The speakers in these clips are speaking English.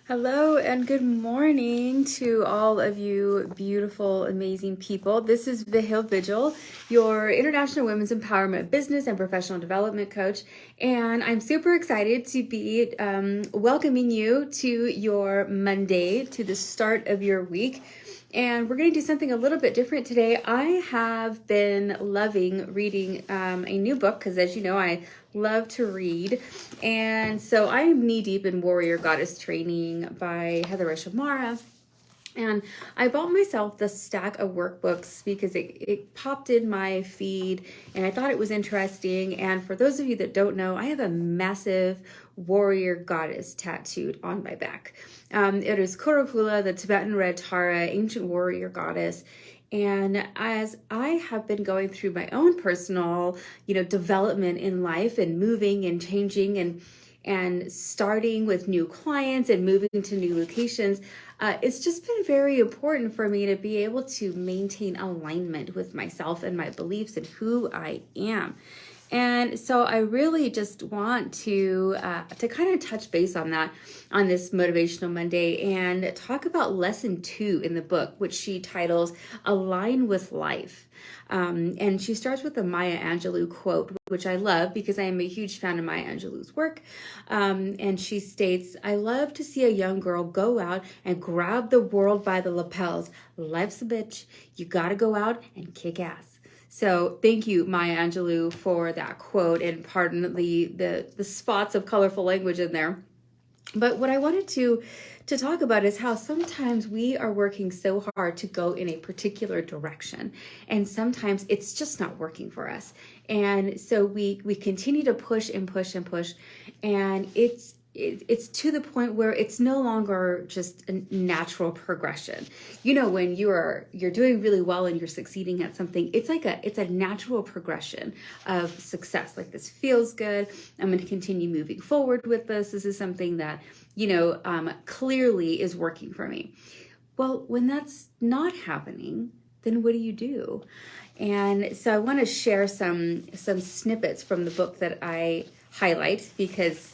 Hello and good morning to all of you beautiful, amazing people. This is Vihil Vigil, your International Women's Empowerment Business and Professional Development Coach. And I'm super excited to be welcoming you to your Monday, to the start of your week. And we're going to do something a little bit different today. I have been loving reading a new book because, as you know, I love to read. And so I am knee deep in Warrior Goddess Training by Heather Amara. And I bought myself the stack of workbooks because it popped in my feed and I thought it was interesting. And for those of you that don't know, I have a massive warrior goddess tattooed on my back. It is Kurukula, the Tibetan red Tara, ancient warrior goddess. And as I have been going through my own personal, development in life and moving and changing and starting with new clients and moving to new locations, it's just been very important for me to be able to maintain alignment with myself and my beliefs and who I am. And so I really just want to kind of touch base on that on this Motivational Monday and talk about lesson 2 in the book, which she titles Align with Life. And she starts with a Maya Angelou quote, which I love because I am a huge fan of Maya Angelou's work. And she states, "I love to see a young girl go out and grab the world by the lapels. Life's a bitch. You got to go out and kick ass." So thank you, Maya Angelou, for that quote, and pardon the spots of colorful language in there. But what I wanted to talk about is how sometimes we are working so hard to go in a particular direction, and sometimes it's just not working for us. And so we continue to push and push and push, and it's to the point where it's no longer just a natural progression. When you're doing really well and you're succeeding at something, it's a natural progression of success. Like, this feels good. I'm going to continue moving forward with this. This is something that, clearly is working for me. Well, when that's not happening, then what do you do? And so I want to share some snippets from the book that I highlight, because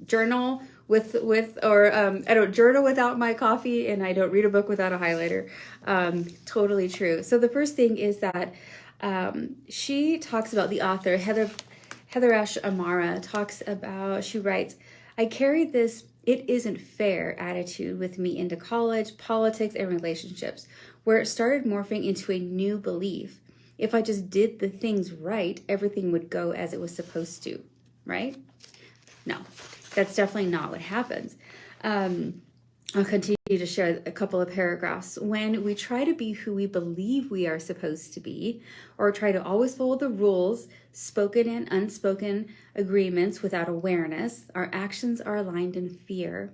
journal I don't journal without my coffee, and I don't read a book without a highlighter. Totally true. So the first thing is that she talks about, the author, Heather Amara, she writes, "I carried this 'it isn't fair' attitude with me into college, politics, and relationships, where it started morphing into a new belief. If I just did the things right, everything would go as it was supposed to." Right? No, that's definitely not what happens. I'll continue to share a couple of paragraphs. When we try to be who we believe we are supposed to be, or try to always follow the rules, spoken and unspoken agreements without awareness, our actions are aligned in fear.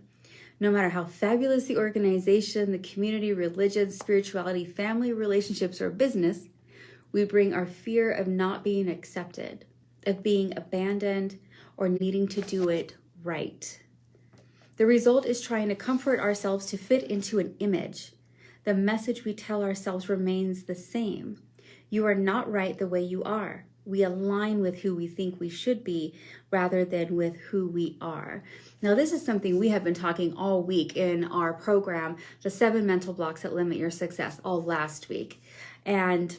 No matter how fabulous the organization, the community, religion, spirituality, family, relationships, or business, we bring our fear of not being accepted, of being abandoned, or needing to do it right. The result is trying to comfort ourselves to fit into an image. The message we tell ourselves remains the same. You are not right the way you are. We align with who we think we should be rather than with who we are. Now, this is something we have been talking all week in our program, the 7 mental blocks that limit your success, all last week. And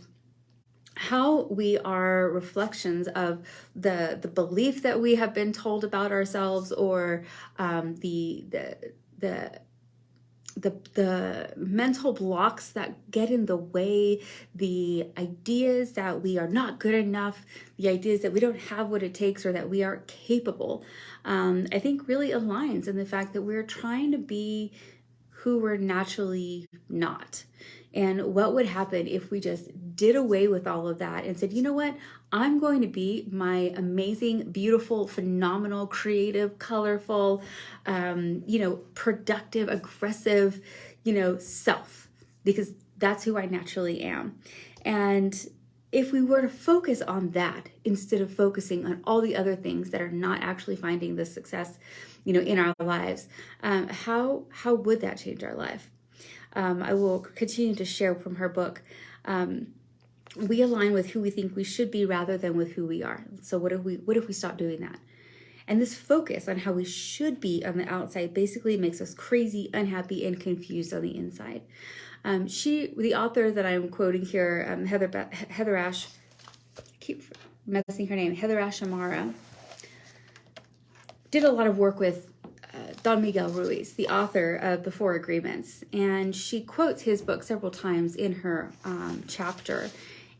how we are reflections of the belief that we have been told about ourselves, or the mental blocks that get in the way, the ideas that we are not good enough, the ideas that we don't have what it takes, or that we aren't capable, I think really aligns in the fact that we're trying to be who we're naturally not. And what would happen if we just did away with all of that and said, you know what, I'm going to be my amazing, beautiful, phenomenal, creative, colorful, productive, aggressive, self, because that's who I naturally am. And if we were to focus on that instead of focusing on all the other things that are not actually finding the success, in our lives, how would that change our life? I will continue to share from her book. We align with who we think we should be rather than with who we are. So what if we stop doing that? And this focus on how we should be on the outside basically makes us crazy, unhappy, and confused on the inside. The author that I'm quoting here, Heather Ash, I keep messing her name, Heather Ash Amara, did a lot of work with Don Miguel Ruiz, the author of The Four Agreements, and she quotes his book several times in her chapter.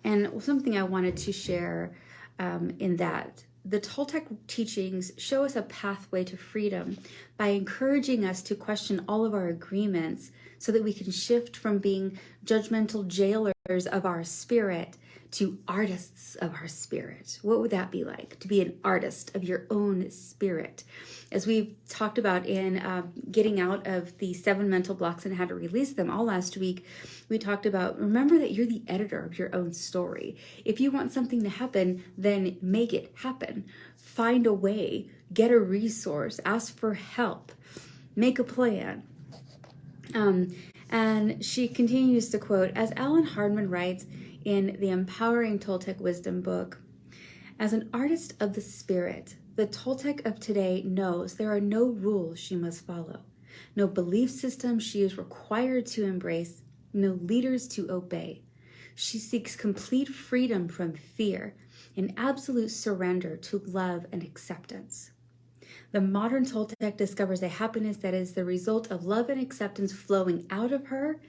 And something I wanted to share in that, the Toltec teachings show us a pathway to freedom by encouraging us to question all of our agreements so that we can shift from being judgmental jailers of our spirit to artists of our spirit. What would that be like, to be an artist of your own spirit? As we've talked about in getting out of the 7 mental blocks and how to release them all last week, we talked about, remember that you're the editor of your own story. If you want something to happen, then make it happen. Find a way, get a resource, ask for help, make a plan. And she continues to quote, as Alan Hardman writes in the Empowering Toltec Wisdom book, as an artist of the spirit, the Toltec of today knows there are no rules she must follow, no belief system she is required to embrace, no leaders to obey. She seeks complete freedom from fear and absolute surrender to love and acceptance. The modern Toltec discovers a happiness that is the result of love and acceptance flowing out of her,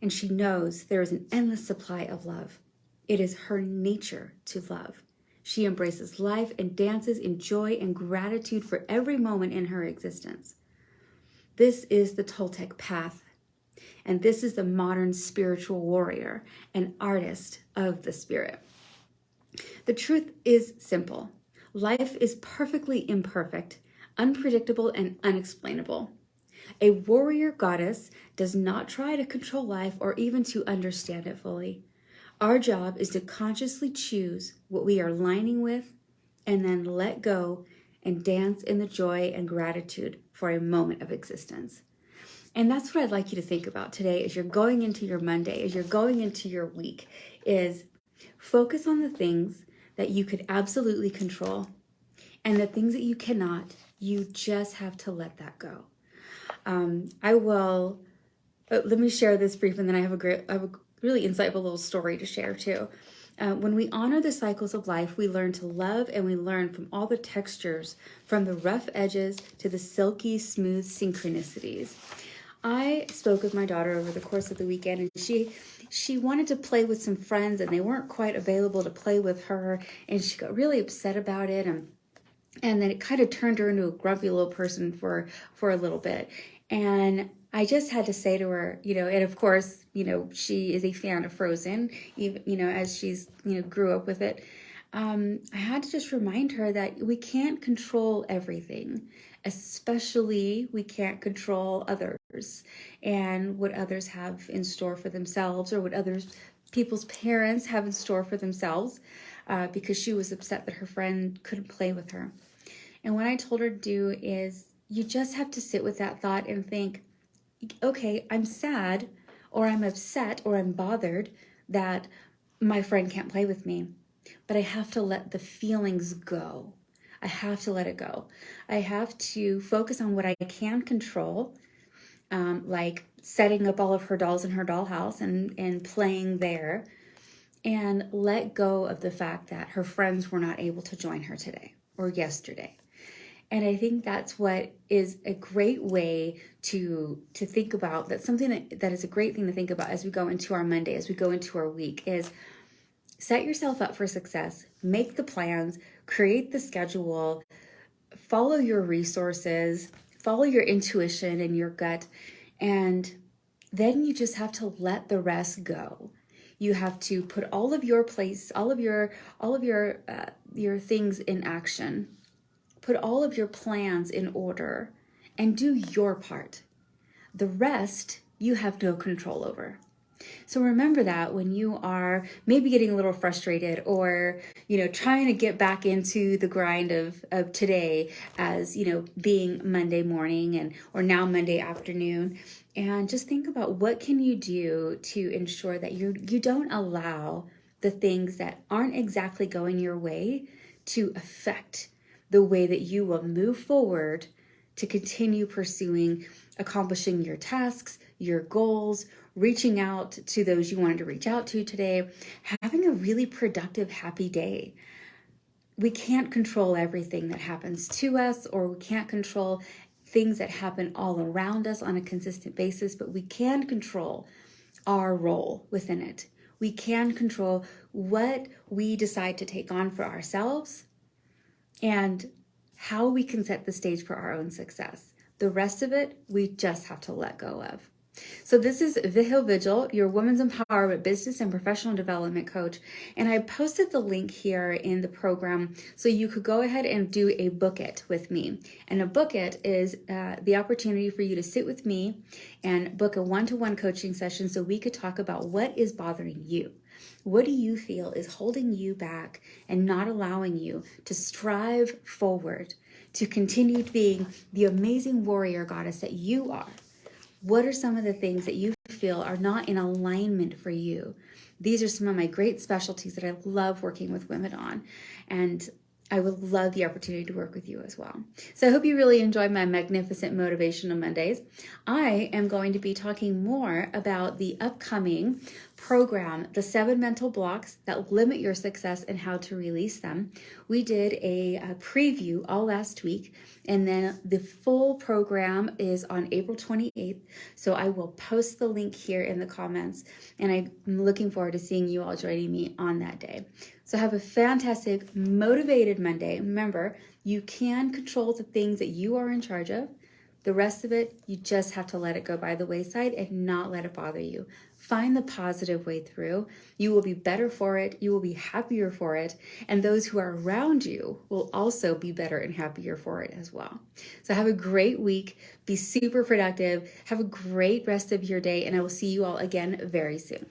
and she knows there is an endless supply of love. It is her nature to love. She embraces life and dances in joy and gratitude for every moment in her existence. This is the Toltec path, and this is the modern spiritual warrior, an artist of the spirit. The truth is simple. Life is perfectly imperfect, unpredictable, and unexplainable. A warrior goddess does not try to control life or even to understand it fully. Our job is to consciously choose what we are lining with and then let go and dance in the joy and gratitude for a moment of existence. And that's what I'd like you to think about today as you're going into your Monday, as you're going into your week, is focus on the things that you could absolutely control, and the things that you cannot, you just have to let that go. Let me share this brief, and then I have a really insightful little story to share too. When we honor the cycles of life, we learn to love, and we learn from all the textures, from the rough edges to the silky, smooth synchronicities. I spoke with my daughter over the course of the weekend, and she wanted to play with some friends, and they weren't quite available to play with her, and she got really upset about it, and then it kind of turned her into a grumpy little person for a little bit. And I just had to say to her, and of course, she is a fan of Frozen, even, as she's, grew up with it. I had to just remind her that we can't control everything, especially we can't control others and what others have in store for themselves, or what people's parents have in store for themselves, because she was upset that her friend couldn't play with her. And what I told her to do is, you just have to sit with that thought and think, okay, I'm sad, or I'm upset, or I'm bothered that my friend can't play with me, but I have to let the feelings go. I have to let it go. I have to focus on what I can control, like setting up all of her dolls in her dollhouse and playing there, and let go of the fact that her friends were not able to join her today or yesterday. And I think that's what is a great way to think about. That's something that is a great thing to think about as we go into our Monday, as we go into our week, is set yourself up for success, make the plans, create the schedule, follow your resources, follow your intuition and your gut, and then you just have to let the rest go. You have to put all of your things in action. Put all of your plans in order and do your part. The rest you have no control over. So remember that when you are maybe getting a little frustrated, or, trying to get back into the grind of today, as, being Monday morning or now Monday afternoon, and just think about what can you do to ensure that you don't allow the things that aren't exactly going your way to affect the way that you will move forward to continue pursuing, accomplishing your tasks, your goals, reaching out to those you wanted to reach out to today, having a really productive, happy day. We can't control everything that happens to us, or we can't control things that happen all around us on a consistent basis, but we can control our role within it. We can control what we decide to take on for ourselves and how we can set the stage for our own success. The rest of it, we just have to let go of. So this is Vihil Vigil, your women's empowerment business and professional development coach. And I posted the link here in the program so you could go ahead and do a book it with me. And a book it is the opportunity for you to sit with me and book a one-to-one coaching session so we could talk about what is bothering you. What do you feel is holding you back and not allowing you to strive forward, to continue being the amazing warrior goddess that you are? What are some of the things that you feel are not in alignment for you? These are some of my great specialties that I love working with women on, and I would love the opportunity to work with you as well. So I hope you really enjoy my magnificent Motivational Mondays. I am going to be talking more about the upcoming program, the 7 mental blocks that limit your success and how to release them. We did a preview all last week, and then the full program is on April 28th. So I will post the link here in the comments, and I'm looking forward to seeing you all joining me on that day. So have a fantastic, motivated Monday. Remember, you can control the things that you are in charge of. The rest of it, you just have to let it go by the wayside and not let it bother you. Find the positive way through. You will be better for it. You will be happier for it. And those who are around you will also be better and happier for it as well. So have a great week. Be super productive. Have a great rest of your day. And I will see you all again very soon.